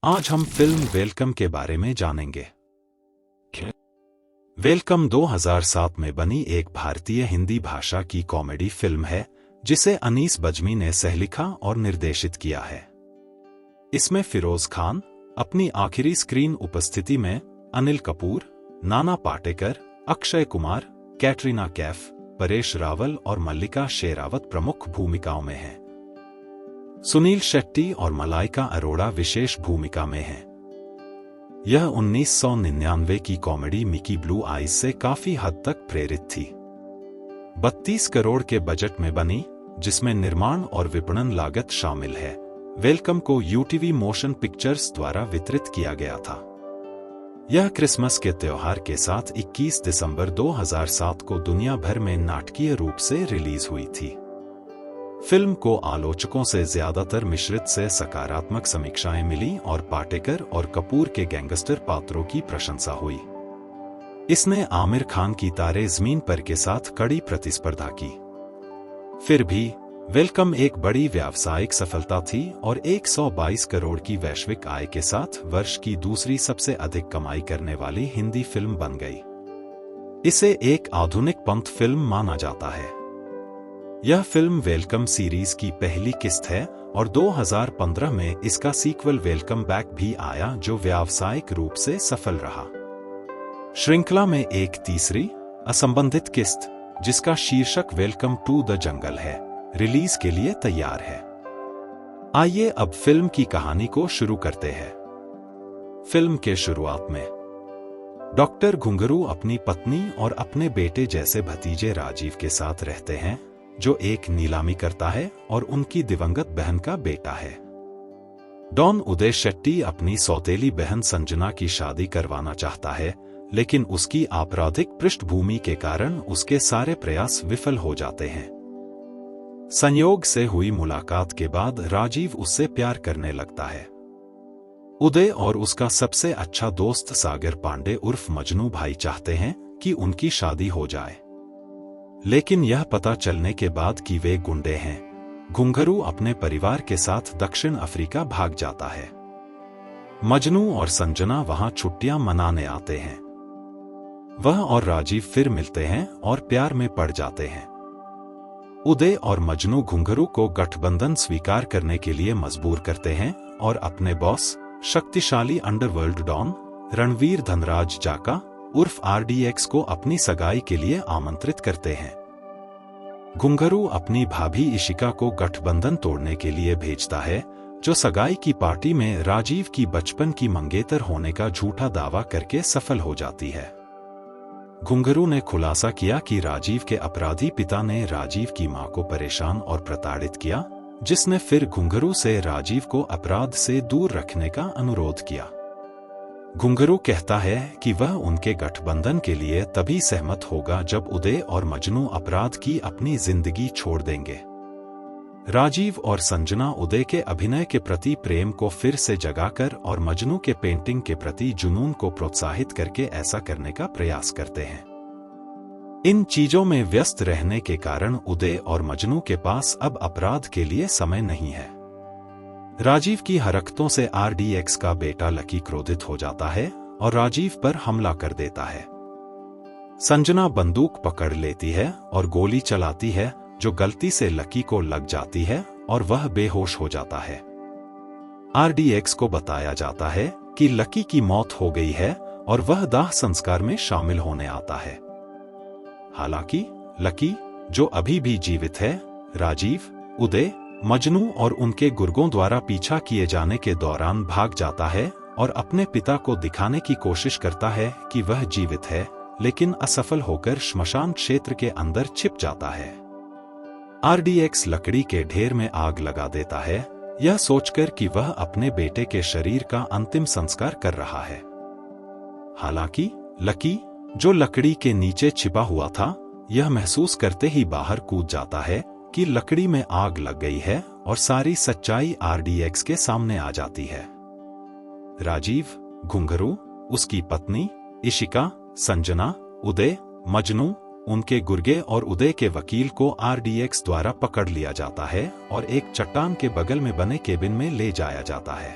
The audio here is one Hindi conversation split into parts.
आज हम फिल्म वेलकम के बारे में जानेंगे। वेलकम 2007 में बनी एक भारतीय हिंदी भाषा की कॉमेडी फिल्म है जिसे अनीस बज्मी ने सहलिखा और निर्देशित किया है। इसमें फिरोज खान अपनी आखिरी स्क्रीन उपस्थिति में, अनिल कपूर, नाना पाटेकर, अक्षय कुमार, कैटरीना कैफ, परेश रावल और मल्लिका शेरावत प्रमुख भूमिकाओं में हैं। सुनील शेट्टी और मलाइका अरोड़ा विशेष भूमिका में हैं। यह 1999 की कॉमेडी मिकी ब्लू आइज से काफी हद तक प्रेरित थी। 32 करोड़ के बजट में बनी, जिसमें निर्माण और विपणन लागत शामिल है। वेलकम को यूटीवी मोशन पिक्चर्स द्वारा वितरित किया गया था। यह क्रिसमस के त्योहार के साथ 21 दिसंबर 2007 को दुनिया भर में नाटकीय रूप से रिलीज हुई थी। फिल्म को आलोचकों से ज्यादातर मिश्रित से सकारात्मक समीक्षाएं मिली और पाटेकर और कपूर के गैंगस्टर पात्रों की प्रशंसा हुई। इसने आमिर खान की तारे ज़मीन पर के साथ कड़ी प्रतिस्पर्धा की। फिर भी वेलकम एक बड़ी व्यावसायिक सफलता थी और 122 करोड़ की वैश्विक आय के साथ वर्ष की दूसरी सबसे अधिक कमाई करने वाली हिंदी फिल्म बन गई। इसे एक आधुनिक पंथ फिल्म माना जाता है। यह फिल्म वेलकम सीरीज की पहली किस्त है और 2015 में इसका सीक्वल वेलकम बैक भी आया जो व्यावसायिक रूप से सफल रहा। श्रृंखला में एक तीसरी, असंबंधित किस्त, जिसका शीर्षक वेलकम टू द जंगल है, रिलीज के लिए तैयार है। आइए अब फिल्म की कहानी को शुरू करते हैं। फिल्म के शुरुआत में डॉक्टर घुंघरू अपनी पत्नी और अपने बेटे जैसे भतीजे राजीव के साथ रहते हैं, जो एक नीलामी करता है और उनकी दिवंगत बहन का बेटा है। डॉन उदय शेट्टी अपनी सौतेली बहन संजना की शादी करवाना चाहता है, लेकिन उसकी आपराधिक पृष्ठभूमि के कारण उसके सारे प्रयास विफल हो जाते हैं। संयोग से हुई मुलाकात के बाद राजीव उससे प्यार करने लगता है। उदय और उसका सबसे अच्छा दोस्त सागर पांडे उर्फ मजनू भाई चाहते हैं कि उनकी शादी हो जाए, लेकिन यह पता चलने के बाद कि वे गुंडे हैं, घुंघरू अपने परिवार के साथ दक्षिण अफ्रीका भाग जाता है। मजनू और संजना वहां छुट्टियां मनाने आते हैं। वह और राजीव फिर मिलते हैं और प्यार में पड़ जाते हैं। उदय और मजनू घुंघरू को गठबंधन स्वीकार करने के लिए मजबूर करते हैं और अपने बॉस, शक्तिशाली अंडरवर्ल्ड डॉन रणवीर धनराज जाका उर्फ RDX को अपनी सगाई के लिए आमंत्रित करते हैं। घुंघरू अपनी भाभी इशिका को गठबंधन तोड़ने के लिए भेजता है, जो सगाई की पार्टी में राजीव की बचपन की मंगेतर होने का झूठा दावा करके सफल हो जाती है। घुंघरू ने खुलासा किया कि राजीव के अपराधी पिता ने राजीव की मां को परेशान और प्रताड़ित किया, जिसने फिर घुंघरू से राजीव को अपराध से दूर रखने का अनुरोध किया। घुंघरू कहता है कि वह उनके गठबंधन के लिए तभी सहमत होगा जब उदय और मजनू अपराध की अपनी जिंदगी छोड़ देंगे। राजीव और संजना उदय के अभिनय के प्रति प्रेम को फिर से जगाकर और मजनू के पेंटिंग के प्रति जुनून को प्रोत्साहित करके ऐसा करने का प्रयास करते हैं। इन चीजों में व्यस्त रहने के कारण उदय और मजनू के पास अब अपराध के लिए समय नहीं है। राजीव की हरकतों से RDX का बेटा लकी क्रोधित हो जाता है और राजीव पर हमला कर देता है। संजना बंदूक पकड़ लेती है और गोली चलाती है, जो गलती से लकी को लग जाती है और वह बेहोश हो जाता है। RDX को बताया जाता है कि लकी की मौत हो गई है और वह दाह संस्कार में शामिल होने आता है। हालांकि लकी, जो अभी भी जीवित है, राजीव, उदय, मजनू और उनके गुर्गों द्वारा पीछा किए जाने के दौरान भाग जाता है और अपने पिता को दिखाने की कोशिश करता है कि वह जीवित है, लेकिन असफल होकर श्मशान क्षेत्र के अंदर छिप जाता है। RDX लकड़ी के ढेर में आग लगा देता है, यह सोचकर कि वह अपने बेटे के शरीर का अंतिम संस्कार कर रहा है। हालांकि लकी, जो लकड़ी के नीचे छिपा हुआ था, यह महसूस करते ही बाहर कूद जाता है कि लकड़ी में आग लग गई है और सारी सच्चाई RDX के सामने आ जाती है। राजीव, घुंघरू, उसकी पत्नी इशिका, संजना, उदय, मजनू, उनके गुर्गे और उदय के वकील को RDX द्वारा पकड़ लिया जाता है और एक चट्टान के बगल में बने केबिन में ले जाया जाता है।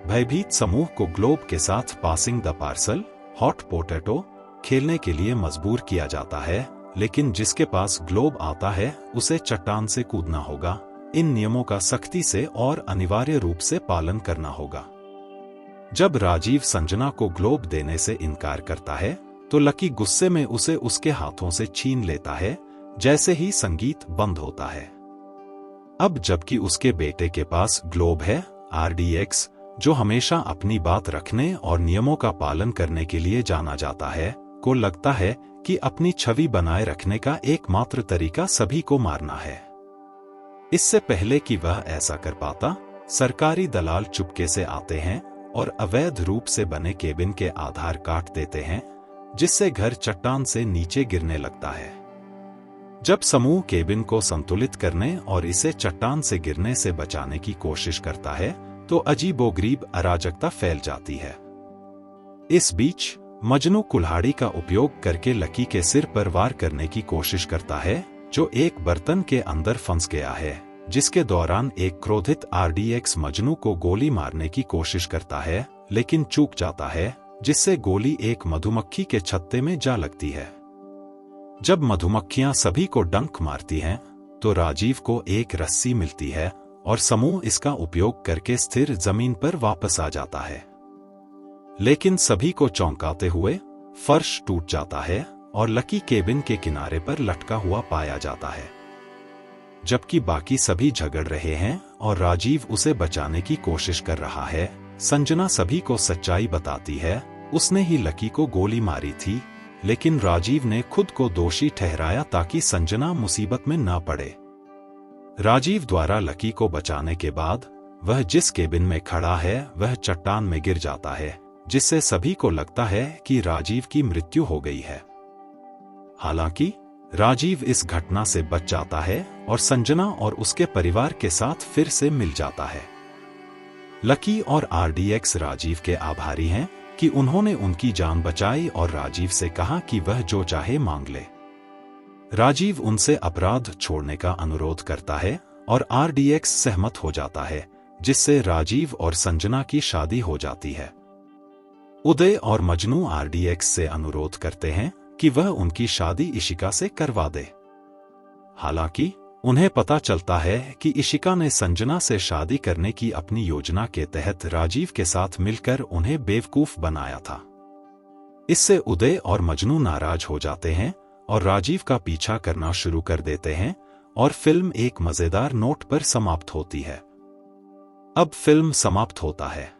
भयभीत समूह को ग्लोब के साथ passing the parcel hot potato खेलने के लिए मजबूर किया जाता है, लेकिन जिसके पास ग्लोब आता है उसे चट्टान से कूदना होगा। इन नियमों का सख्ती से और अनिवार्य रूप से पालन करना होगा। जब राजीव संजना को ग्लोब देने से इनकार करता है तो लकी गुस्से में उसे उसके हाथों से छीन लेता है जैसे ही संगीत बंद होता है। अब जबकि उसके बेटे के पास ग्लोब है, RDX, जो हमेशा अपनी बात रखने और नियमों का पालन करने के लिए जाना जाता है, को लगता है कि अपनी छवि बनाए रखने का एकमात्र तरीका सभी को मारना है। इससे पहले कि वह ऐसा कर पाता, सरकारी दलाल चुपके से आते हैं और अवैध रूप से बने केबिन के आधार काट देते हैं, जिससे घर चट्टान से नीचे गिरने लगता है। जब समूह केबिन को संतुलित करने और इसे चट्टान से गिरने से बचाने की कोशिश करता है तो अजीबोगरीब अराजकता फैल जाती है। इस बीच मजनू कुल्हाड़ी का उपयोग करके लकी के सिर पर वार करने की कोशिश करता है, जो एक बर्तन के अंदर फंस गया है, जिसके दौरान एक क्रोधित RDX मजनू को गोली मारने की कोशिश करता है, लेकिन चूक जाता है, जिससे गोली एक मधुमक्खी के छत्ते में जा लगती है। जब मधुमक्खियां सभी को डंक मारती हैं, तो राजीव को एक रस्सी मिलती है और समूह इसका उपयोग करके स्थिर जमीन पर वापस आ जाता है। लेकिन सभी को चौंकाते हुए फर्श टूट जाता है और लकी केबिन के किनारे पर लटका हुआ पाया जाता है। जबकि बाकी सभी झगड़ रहे हैं और राजीव उसे बचाने की कोशिश कर रहा है, संजना सभी को सच्चाई बताती है, उसने ही लकी को गोली मारी थी, लेकिन राजीव ने खुद को दोषी ठहराया ताकि संजना मुसीबत में न पड़े। राजीव द्वारा लकी को बचाने के बाद वह जिस केबिन में खड़ा है वह चट्टान में गिर जाता है, जिससे सभी को लगता है कि राजीव की मृत्यु हो गई है। हालांकि राजीव इस घटना से बच जाता है और संजना और उसके परिवार के साथ फिर से मिल जाता है। लकी और RDX राजीव के आभारी हैं कि उन्होंने उनकी जान बचाई और राजीव से कहा कि वह जो चाहे मांग ले। राजीव उनसे अपराध छोड़ने का अनुरोध करता है और RDX सहमत हो जाता है, जिससे राजीव और संजना की शादी हो जाती है। उदय और मजनू RDX से अनुरोध करते हैं कि वह उनकी शादी इशिका से करवा दे। हालांकि उन्हें पता चलता है कि इशिका ने संजना से शादी करने की अपनी योजना के तहत राजीव के साथ मिलकर उन्हें बेवकूफ बनाया था। इससे उदय और मजनू नाराज हो जाते हैं और राजीव का पीछा करना शुरू कर देते हैं और फिल्म एक मजेदार नोट पर समाप्त होती है। अब फिल्म समाप्त होता है।